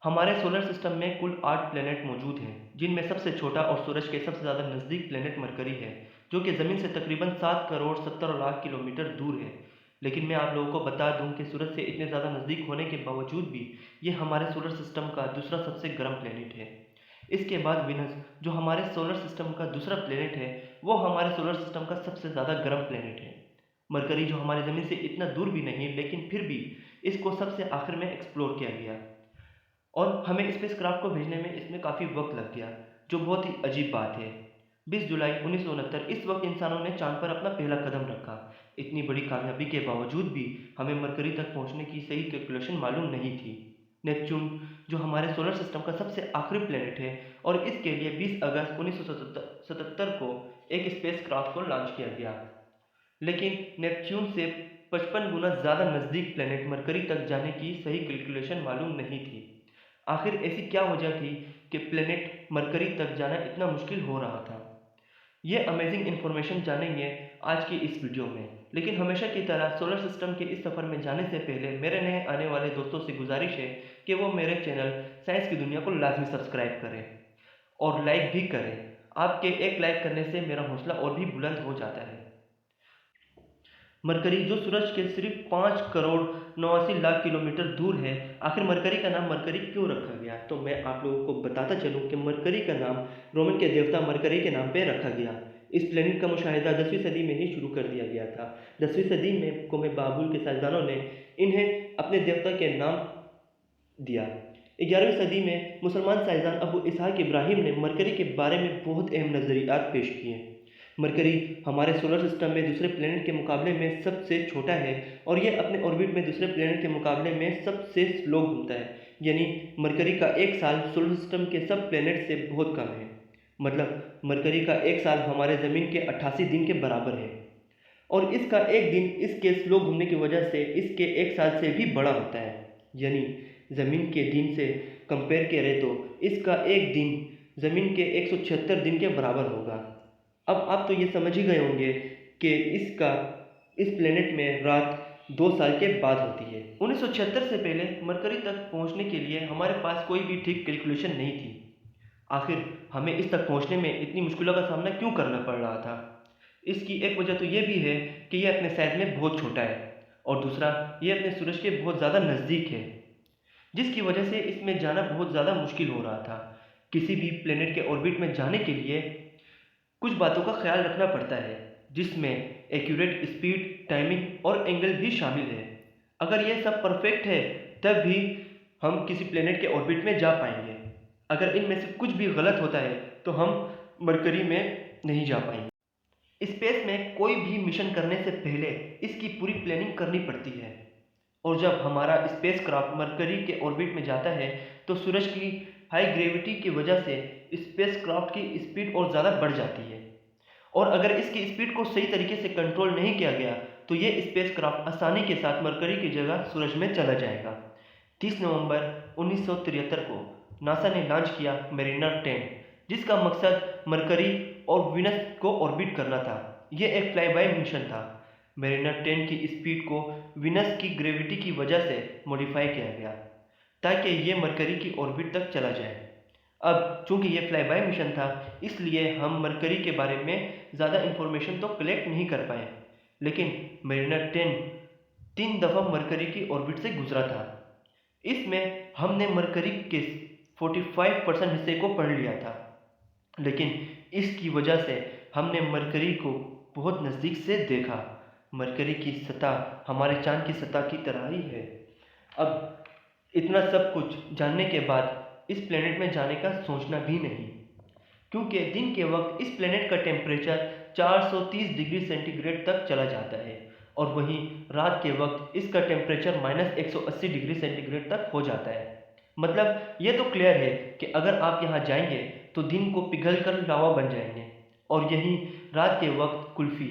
हमारे solar system में कुल 8 प्लैनेट मौजूद हैं, जिनमें सबसे छोटा और सूरज के सबसे ज़्यादा नज़दीक प्लैनेट मरकरी है, जो कि ज़मीन से तकरीबन 7 करोड़ 70 लाख किलोमीटर दूर है। लेकिन मैं आप लोगों को बता दूं कि सूरज से इतने ज़्यादा नज़दीक होने के बावजूद भी ये हमारे सोलर सिस्टम का दूसरा सबसे गर्म प्लैनेट है। इसके बाद विनस, जो हमारे सोलर सिस्टम का दूसरा प्लैनेट है, वो हमारे सोलर सिस्टम का सबसे ज़्यादा गर्म प्लैनेट है। मरकरी, जो हमारी ज़मीन से इतना दूर भी नहीं, लेकिन फिर भी इसको सबसे आखिर में एक्सप्लोर किया गया और हमें स्पेसक्राफ्ट को भेजने में इसमें काफ़ी वक्त लग गया, जो बहुत ही अजीब बात है। 20 जुलाई 1969 इस वक्त इंसानों ने चांद पर अपना पहला कदम रखा। इतनी बड़ी कामयाबी के बावजूद भी हमें मरकरी तक पहुंचने की सही कैलकुलेशन मालूम नहीं थी। नेपच्यून, जो हमारे सोलर सिस्टम का सबसे आखिरी प्लेनेट है, और इसके लिए 20 अगस्त 1977 को एक स्पेसक्राफ्ट को लॉन्च किया गया, लेकिन नेपच्यून से 55 गुना ज़्यादा नज़दीक प्लेनेट मरकरी तक जाने की सही कैलकुलेशन मालूम नहीं थी। आखिर ऐसी क्या वजह थी कि प्लेनेट मरकरी तक जाना इतना मुश्किल हो रहा था? ये अमेजिंग इन्फॉर्मेशन जानेंगे आज की इस वीडियो में। लेकिन हमेशा की तरह सोलर सिस्टम के इस सफ़र में जाने से पहले मेरे नए आने वाले दोस्तों से गुजारिश है कि वो मेरे चैनल साइंस की दुनिया को लाजमी सब्सक्राइब करें और लाइक भी करें। आपके एक लाइक करने से मेरा हौसला और भी बुलंद हो जाता है। मरकरी, जो सूरज के सिर्फ 5 करोड़ 89 लाख किलोमीटर दूर है, आखिर मरकरी का नाम मरकरी क्यों रखा गया? तो मैं आप लोगों को बताता चलूं कि मरकरी का नाम रोमन के देवता मरकरी के नाम पे रखा गया। इस प्लेनेट का मुशाहिदा 10वीं सदी में ही शुरू कर दिया गया था। 10वीं सदी में कौम बाबुल के साइंसदानों ने इन्हें अपने देवता के नाम दिया। 11वीं सदी में मुसलमान साइंसदान अबू इसहाक इब्राहिम ने मरकरी के बारे में बहुत अहम नज़रियात पेश किए। मरकरी हमारे सोलर सिस्टम में दूसरे प्लैनेट के मुकाबले में सबसे छोटा है और यह अपने ऑर्बिट में दूसरे प्लैनेट के मुकाबले में सबसे स्लो घूमता है। यानी मरकरी का एक साल सोलर सिस्टम के सब प्लैनेट से बहुत कम है। मतलब मरकरी का एक साल हमारे ज़मीन के 88 दिन के बराबर है, और इसका एक दिन इसके स्लो घूमने की वजह से इसके एक साल से भी बड़ा होता है। यानी ज़मीन के दिन से कंपेयर करें तो इसका एक दिन ज़मीन के 176 दिन के बराबर होगा। अब आप तो ये समझ ही गए होंगे कि इस प्लेनेट में रात 2 साल के बाद होती है। 1976 से पहले मरकरी तक पहुंचने के लिए हमारे पास कोई भी ठीक कैलकुलेशन नहीं थी। आखिर हमें इस तक पहुंचने में इतनी मुश्किलों का सामना क्यों करना पड़ रहा था? इसकी एक वजह तो ये भी है कि यह अपने साइज में बहुत छोटा है, और दूसरा ये अपने सूरज के बहुत ज़्यादा नज़दीक है, जिसकी वजह से इसमें जाना बहुत ज़्यादा मुश्किल हो रहा था। किसी भी प्लेनेट के ऑर्बिट में जाने के लिए कुछ बातों का ख्याल रखना पड़ता है, जिसमें एक्यूरेट स्पीड, टाइमिंग और एंगल भी शामिल है। अगर यह सब परफेक्ट है तब भी हम किसी प्लेनेट के ऑर्बिट में जा पाएंगे। अगर इनमें से कुछ भी गलत होता है तो हम मरकरी में नहीं जा पाएंगे। स्पेस में कोई भी मिशन करने से पहले इसकी पूरी प्लानिंग करनी पड़ती है, और जब हमारा स्पेसक्राफ्ट मरकरी के ऑर्बिट में जाता है तो सूरज की हाई ग्रेविटी की वजह से स्पेसक्राफ्ट की स्पीड और ज़्यादा बढ़ जाती है, और अगर इसकी स्पीड को सही तरीके से कंट्रोल नहीं किया गया तो ये स्पेसक्राफ्ट आसानी के साथ मरकरी की जगह सूरज में चला जाएगा। 30 नवंबर 1973 को नासा ने लॉन्च किया मेरिनर 10, जिसका मकसद मरकरी और विनस को ऑर्बिट करना था। यह एक फ्लाई बाय मिशन था। मेरिनर 10 की स्पीड को विनस की ग्रेविटी की वजह से मॉडिफाई किया गया ताकि ये मरकरी की ऑर्बिट तक चला जाए। अब चूंकि ये फ्लाई बाय मिशन था, इसलिए हम मरकरी के बारे में ज़्यादा इंफॉर्मेशन तो कलेक्ट नहीं कर पाए, लेकिन मेरिनर 10 3 दफ़ा मरकरी की ऑर्बिट से गुजरा था। इसमें हमने मरकरी के 45% हिस्से को पढ़ लिया था, लेकिन इसकी वजह से हमने मरकरी को बहुत नज़दीक से देखा। मरकरी की सतह हमारे चांद की सतह की तरह ही है। अब इतना सब कुछ जानने के बाद इस प्लेनेट में जाने का सोचना भी नहीं, क्योंकि दिन के वक्त इस प्लेनेट का टेम्परेचर 430 डिग्री सेंटीग्रेड तक चला जाता है, और वहीं रात के वक्त इसका टेम्परेचर -180 डिग्री सेंटीग्रेड तक हो जाता है। मतलब ये तो क्लियर है कि अगर आप यहाँ जाएंगे तो दिन को पिघल कर लावा बन जाएंगे, और यहीं रात के वक्त कुल्फी।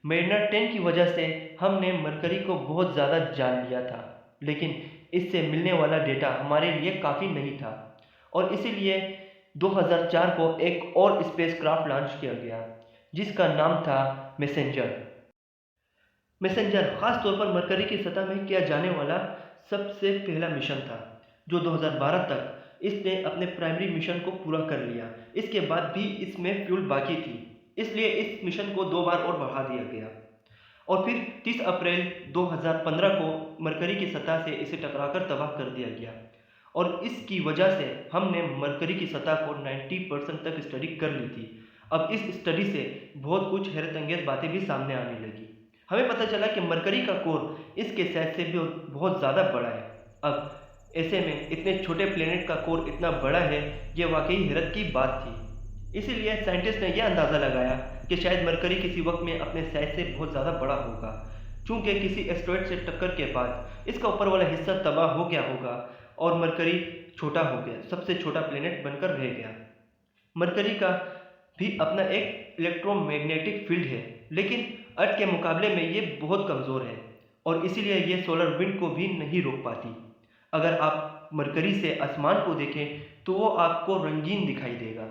मेरिनर 10 की वजह से हमने मरकरी को बहुत ज़्यादा जान लिया था, लेकिन इससे मिलने वाला डेटा हमारे लिए काफ़ी नहीं था, और इसीलिए 2004 को एक और स्पेसक्राफ्ट लॉन्च किया गया, जिसका नाम था मैसेंजर। मैसेंजर खास तौर पर मरकरी की सतह में किया जाने वाला सबसे पहला मिशन था। जो 2012 तक इसने अपने प्राइमरी मिशन को पूरा कर लिया। इसके बाद भी इसमें फ्यूल बाकी थी, इसलिए इस मिशन को 2 बार और बढ़ा दिया गया और फिर 30 अप्रैल 2015 को मरकरी की सतह से इसे टकराकर तबाह कर दिया गया और इसकी वजह से हमने मरकरी की सतह को 90% तक स्टडी कर ली थी। अब इस स्टडी से बहुत कुछ हैरतअंगेज बातें भी सामने आने लगी। हमें पता चला कि मरकरी का कोर इसके साइज से भी बहुत ज़्यादा बड़ा है। अब ऐसे में इतने छोटे प्लेनेट का कोर इतना बड़ा है, ये वाकई हैरत की बात थी। इसीलिए साइंटिस्ट ने यह अंदाज़ा लगाया कि शायद मरकरी किसी वक्त में अपने साइज से बहुत ज़्यादा बड़ा होगा, चूँकि किसी एस्टेरॉयड से टक्कर के बाद इसका ऊपर वाला हिस्सा तबाह हो गया होगा और मरकरी छोटा हो गया, सबसे छोटा प्लेनेट बनकर रह गया। मरकरी का भी अपना एक इलेक्ट्रोमैग्नेटिक फील्ड है, लेकिन अर्थ के मुकाबले में ये बहुत कमज़ोर है और इसीलिए ये सोलर विंड को भी नहीं रोक पाती। अगर आप मरकरी से आसमान को देखें तो वो आपको रंगीन दिखाई देगा,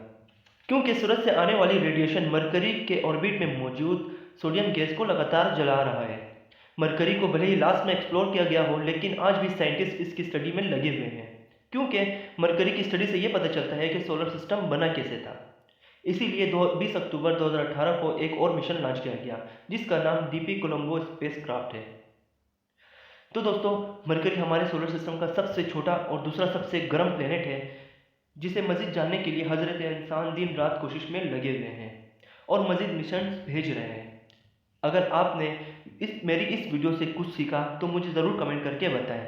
क्योंकि सूरज से आने वाली रेडिएशन मरकरी के ऑर्बिट में मौजूद सोडियम गैस को लगातार जला रहा है। मरकरी को भले ही लास्ट में एक्सप्लोर किया गया हो, लेकिन आज भी साइंटिस्ट इसकी स्टडी में लगे हुए हैं, क्योंकि मरकरी की स्टडी से ये पता चलता है कि सोलर सिस्टम बना कैसे था। इसीलिए 20 अक्टूबर 2018 को एक और मिशन लॉन्च किया गया, जिसका नाम डीपी कोलंबो स्पेसक्राफ्ट है। तो दोस्तों, मरकरी हमारे सोलर सिस्टम का सबसे छोटा और दूसरा सबसे गर्म प्लेनेट है, जिसे मज़ीद जानने के लिए हज़रत इंसान दिन रात कोशिश में लगे हुए हैं और मज़ीद मिशन भेज रहे हैं। अगर आपने मेरी इस वीडियो से कुछ सीखा तो मुझे ज़रूर कमेंट करके बताएं।